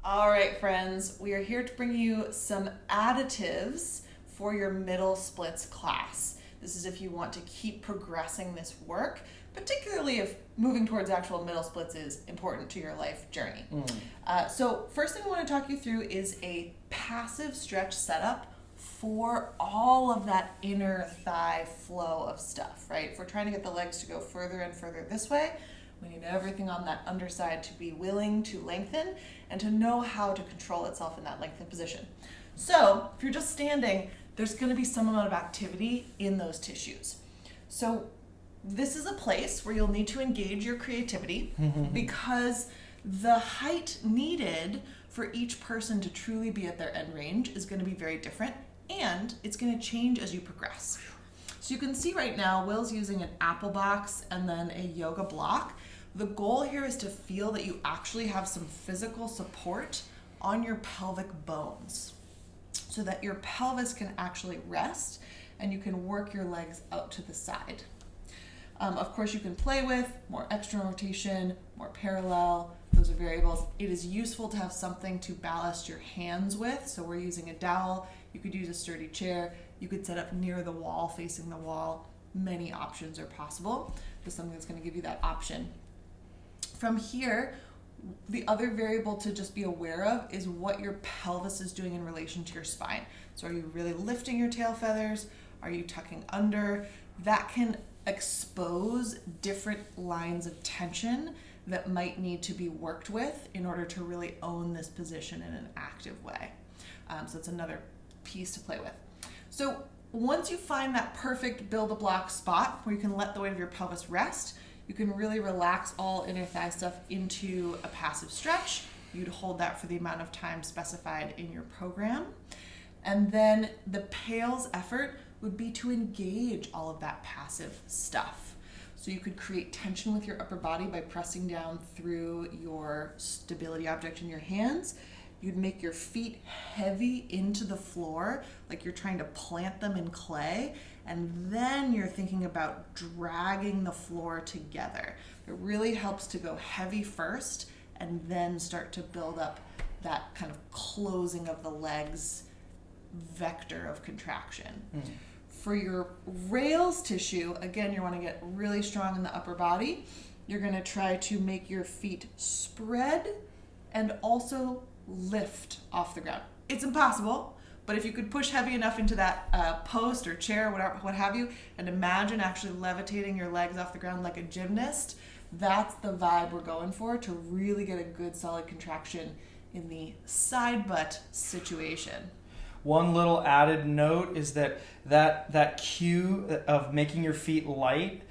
All right, friends, we are here to bring you some additives for your middle splits class. This is if you want to keep progressing this work, particularly if moving towards actual middle splits is important to your life journey. So first thing I want to talk you through is a passive stretch setup for all of that inner thigh flow of stuff, right? If we're trying to get the legs to go further and further this way, we need everything on that underside to be willing to lengthen and to know how to control itself in that lengthened position. So if you're just standing, there's going to be some amount of activity in those tissues. So this is a place where you'll need to engage your creativity because the height needed for each person to truly be at their end range is going to be very different, and it's going to change as you progress. So you can see right now, Will's using an apple box and then a yoga block. The goal here is to feel that you actually have some physical support on your pelvic bones so that your pelvis can actually rest and you can work your legs out to the side. Of course, you can play with more external rotation, more parallel. Those are variables. It is useful to have something to ballast your hands with. So we're using a dowel. You could use a sturdy chair. You could set up near the wall, facing the wall. Many options are possible. Just something that's going to give you that option. From here, the other variable to just be aware of is what your pelvis is doing in relation to your spine. So are you really lifting your tail feathers? Are you tucking under? That can expose different lines of tension that might need to be worked with in order to really own this position in an active way. So it's another piece to play with. So once you find that perfect build-a-block spot where you can let the weight of your pelvis rest, you can really relax all inner thigh stuff into a passive stretch. You'd hold that for the amount of time specified in your program. And then the PALS effort would be to engage all of that passive stuff. So you could create tension with your upper body by pressing down through your stability object in your hands. You'd make your feet heavy into the floor, like you're trying to plant them in clay, and then you're thinking about dragging the floor together. It really helps to go heavy first and then start to build up that kind of closing of the legs vector of contraction. For your rails tissue, again, you want to get really strong in the upper body. You're going to try to make your feet spread and also lift off the ground. It's impossible, but if you could push heavy enough into that post or chair, whatever, what have you, and imagine actually levitating your legs off the ground like a gymnast, that's the vibe we're going for to really get a good solid contraction in the side butt situation. One little added note is that cue of making your feet light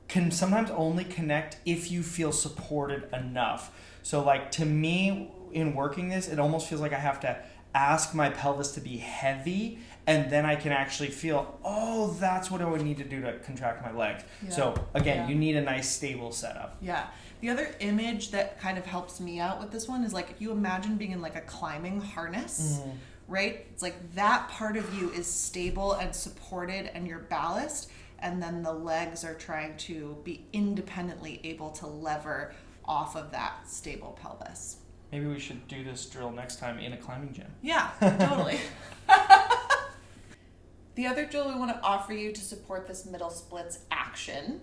can sometimes only connect if you feel supported enough. So like to me, in working this, it almost feels like I have to ask my pelvis to be heavy, and then I can actually feel, oh, that's what I would need to do to contract my legs. Yeah. So again, you need a nice stable setup. Yeah. The other image that kind of helps me out with this one is like if you imagine being in like a climbing harness, right? It's like that part of you is stable and supported and you're ballast, and then the legs are trying to be independently able to lever off of that stable pelvis. Maybe we should do this drill next time in a climbing gym. Yeah, totally. The other drill we want to offer you to support this middle splits action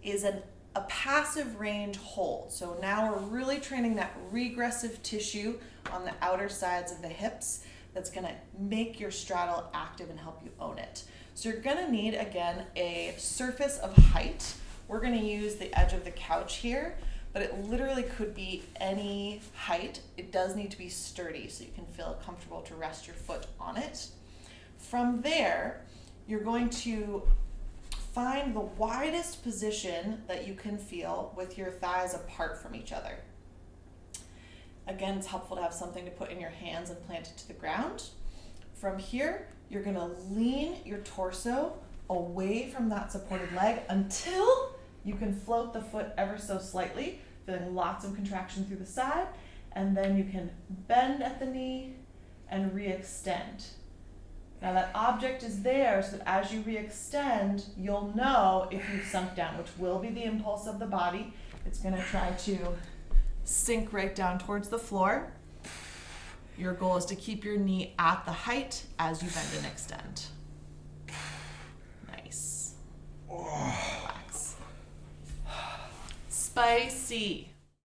is a passive range hold. So now we're really training that regressive tissue on the outer sides of the hips that's going to make your straddle active and help you own it. So you're going to need, again, a surface of height. We're going to use the edge of the couch here, but it literally could be any height. It does need to be sturdy so you can feel comfortable to rest your foot on it. From there, you're going to find the widest position that you can feel with your thighs apart from each other. Again, it's helpful to have something to put in your hands and plant it to the ground. From here, you're going to lean your torso away from that supported leg until you can float the foot ever so slightly, feeling lots of contraction through the side, and then you can bend at the knee and re-extend. Now that object is there so that as you re-extend, you'll know if you've sunk down, which will be the impulse of the body. It's going to try to sink right down towards the floor. Your goal is to keep your knee at the height as you bend and extend. Nice. Relax. Spicy.